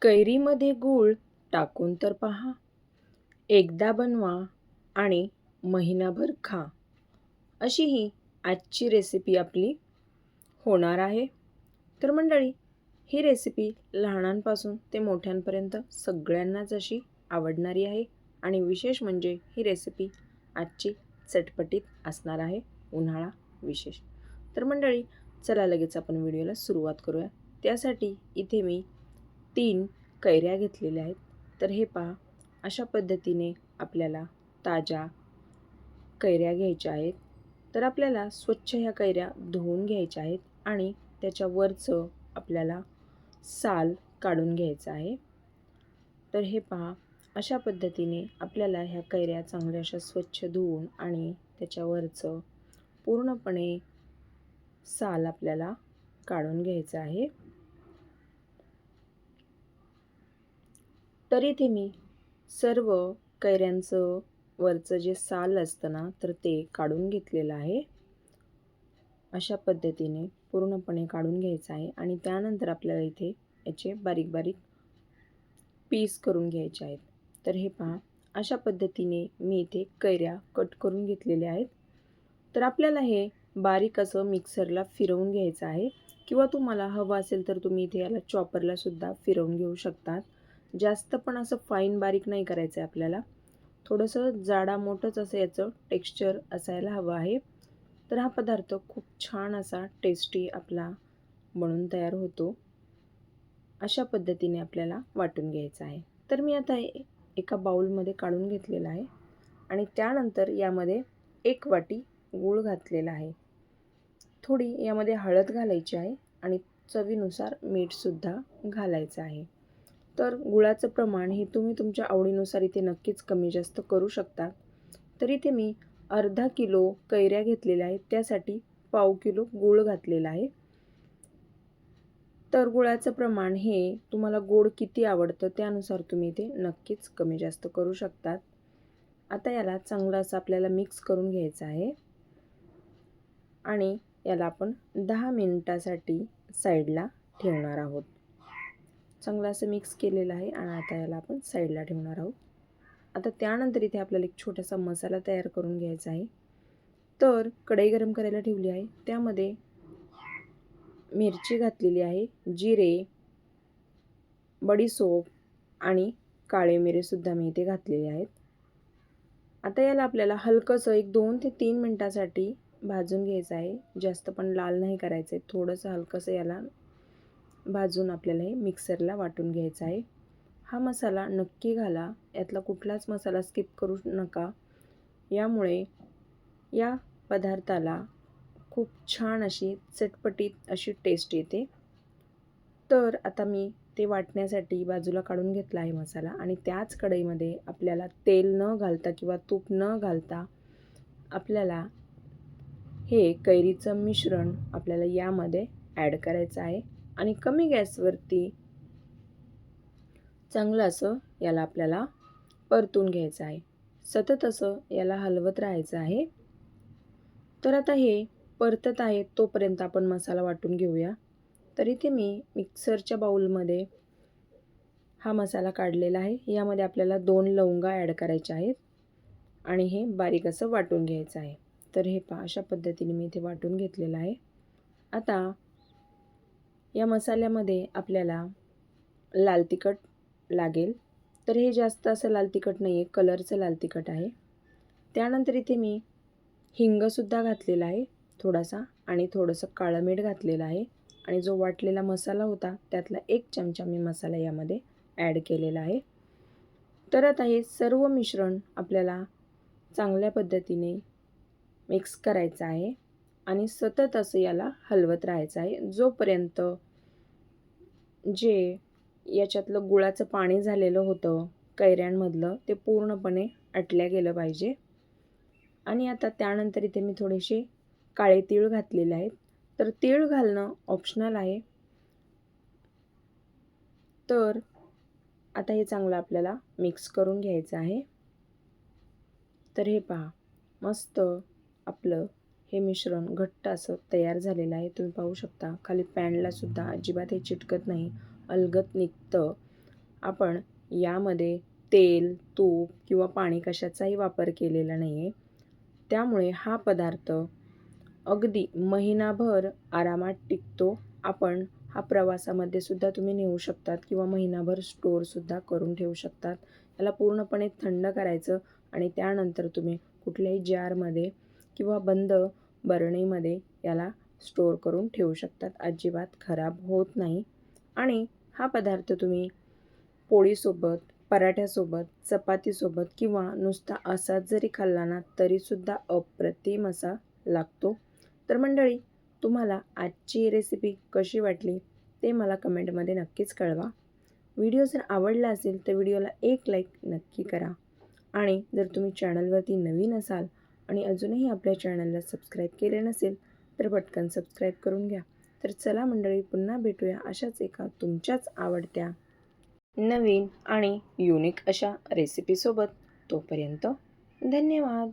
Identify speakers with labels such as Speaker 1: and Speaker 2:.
Speaker 1: कैरीमध्ये गूळ टाकून तर पहा, एकदा बनवा आणि महिनाभर खा. अशी ही आजची रेसिपी आपली होणार आहे. तर मंडळी, ही रेसिपी लहानांपासून ते मोठ्यांपर्यंत सगळ्यांनाच अशी आवडणारी आहे आणि विशेष म्हणजे ही रेसिपी आजची चटपटीत असणार आहे, उन्हाळा विशेष. तर मंडळी, चला लगेच आपण व्हिडिओला सुरुवात करूया. त्यासाठी इथे मी 3 कैऱ्या घेतलेल्या आहेत. तर हे पहा, अशा पद्धतीने आपल्याला ताज्या कैऱ्या घ्यायच्या आहेत. तर आपल्याला स्वच्छ ह्या कैऱ्या धुवून घ्यायच्या आहेत आणि त्याच्यावरचं आपल्याला साल काढून घ्यायचं आहे. तर हे पहा, अशा पद्धतीने आपल्याला ह्या कैऱ्या चांगल्या अशा स्वच्छ धुवून आणि त्याच्यावरचं पूर्णपणे साल आपल्याला काढून घ्यायचं आहे. तर इथे मी सर्व कैऱ्यांचं वरचं जे साल असतं ना, तर ते काढून घेतलेलं आहे. अशा पद्धतीने पूर्णपणे काढून घ्यायचं आहे आणि त्यानंतर आपल्याला इथे याचे बारीक बारीक पीस करून घ्यायचे आहेत. तर हे पहा, अशा पद्धतीने मी इथे कैऱ्या कट करून घेतलेल्या आहेत. तर आपल्याला हे बारीक असं मिक्सरला फिरवून घ्यायचं आहे किंवा तुम्हाला हवं असेल तर तुम्ही इथे याला चॉपरला सुद्धा फिरवून घेऊ शकतात. जास्त पण असं फाईन बारीक नाही करायचं आहे आपल्याला. थोडंसं जाडा मोठंच असं याचं टेक्स्चर असायला हवं आहे. तर हा पदार्थ खूप छान असा टेस्टी आपला बनून तयार होतो. अशा पद्धतीने आपल्याला वाटून घ्यायचं आहे. तर मी आता एका बाउलमध्ये काढून घेतलेला आहे आणि त्यानंतर यामध्ये 1 वाटी गूळ घातलेला आहे. थोडी यामध्ये हळद घालायची आहे आणि चवीनुसार मीठसुद्धा घालायचं आहे. तर गुळाचं प्रमाण हे तुम्ही तुमच्या आवडीनुसार इथे नक्कीच कमी जास्त करू शकता. तर इथे मी अर्धा किलो कैऱ्या घेतलेल्या आहेत, त्यासाठी पाव किलो गूळ घातलेला आहे. तर गुळाचं प्रमाण हे तुम्हाला गोड किती आवडतं त्यानुसार तुम्ही इथे नक्कीच कमी जास्त करू शकतात. आता याला चांगलं असं आपल्याला मिक्स करून घ्यायचं आहे आणि याला आपण 10 मिनिटासाठी साईडला ठेवणार आहोत. चांगलं असं मिक्स केलेलं आहे आणि आता याला आपण साईडला ठेवणार आहोत. आता त्यानंतर इथे आपल्याला एक छोटासा मसाला तयार करून घ्यायचा आहे. तर कढई गरम करायला ठेवली आहे. त्यामध्ये मिरची घातलेली आहे, जिरे, बडीशोप आणि काळे मिरेसुद्धा मी इथे घातलेले आहेत. आता याला आपल्याला हलकंसं एक 2 ते 3 मिनिटासाठी भाजून घ्यायचं आहे. जास्त पण लाल नाही करायचं आहे. थोडंसं हलकंसं याला भाजून आपल्याला हे मिक्सरला वाटून घ्यायचं आहे. हा मसाला नक्की घाला. यातला कुठलाच मसाला स्किप करू नका. यामुळे या पदार्थाला खूप छान अशी चटपटीत अशी टेस्ट येते. तर आता मी ते वाटण्यासाठी बाजूला काढून घेतला आहे मसाला आणि त्याच कढईमध्ये आपल्याला तेल न घालता किंवा तूप न घालता आपल्याला हे कैरीचं मिश्रण आपल्याला यामध्ये ॲड करायचं आहे आणि कमी गॅसवरती चांगलं असं याला आपल्याला परतून घ्यायचं आहे. सतत असं याला हलवत राहायचं आहे. तर आता हे परतत आहे तोपर्यंत आपण मसाला वाटून घेऊया. तर इथे मी मिक्सरच्या बाउलमध्ये हा मसाला काढलेला आहे. यामध्ये आपल्याला 2 लवंगा ॲड करायच्या आहेत आणि हे बारीक असं वाटून घ्यायचं आहे. तर हे पहा, अशा पद्धतीने मी इथे वाटून घेतलेलं आहे. आता या मसाल्यामध्ये आपल्याला लाल तिखट लागेल. तर हे जास्त असं लाल तिखट नाही आहे, कलरचं लाल तिखट आहे. त्यानंतर इथे मी हिंगसुद्धा घातलेला आहे थोडासा आणि थोडंसं काळं मीठ घातलेलं आहे आणि जो वाटलेला मसाला होता त्यातला 1 चमचा मी मसाला यामध्ये ॲड केलेला आहे. तर आता हे सर्व मिश्रण आपल्याला चांगल्या पद्धतीने मिक्स करायचं आहे आणि सतत असं याला हलवत राहायचं आहे जोपर्यंत जे याच्यातलं गुळाचं पाणी झालेलं होतं कैऱ्यांमधलं ते पूर्णपणे आटल्या गेलं पाहिजे. आणि आता त्यानंतर इथे मी थोडेसे काळे तीळ घातलेले आहेत. तर तीळ घालणं ऑप्शनल आहे. तर आता हे चांगलं आपल्याला मिक्स करून घ्यायचं आहे. तर हे पहा, मस्त आपलं हे मिश्रण घट्ट असं तयार झालेलं आहे. तुम्ही पाहू शकता खाली पॅनला सुद्धा अजिबात हे चिटकत नाही, अलगद निघतं आपण यामध्ये तेल, तूप किंवा पाणी कशाचाही वापर केलेला नाही आहे. त्यामुळे हा पदार्थ अगदी महिनाभर आरामात टिकतो. आपण हा प्रवासामध्ये सुद्धा तुम्ही नेऊ शकतात किंवा महिनाभर स्टोअरसुद्धा करून ठेवू शकतात. याला पूर्णपणे थंड करायचं आणि त्यानंतर तुम्ही कुठल्याही जारमध्ये किंवा बंद बरणीमध्ये याला स्टोअर करून ठेवू शकतात. अजिबात खराब होत नाही आणि हा पदार्थ तुम्ही पोळीसोबत, पराठ्यासोबत, चपातीसोबत किंवा नुसता असाच जरी खाल्ला ना तरीसुद्धा अप्रतिम असा लागतो. तर मंडळी, तुम्हाला आजची रेसिपी कशी वाटली ते मला कमेंटमध्ये नक्कीच कळवा. व्हिडिओ जर आवडला असेल तर व्हिडिओला एक लाईक नक्की करा आणि जर तुम्ही चॅनलवरती नवीन असाल आणि अजूनही आपल्या चॅनलला सबस्क्राईब केले नसेल तर पटकन सबस्क्राईब करून घ्या. तर चला मंडळी, पुन्हा भेटूया अशाच एका तुमच्याच आवडत्या नवीन आणि युनिक अशा रेसिपीसोबत. तोपर्यंत धन्यवाद.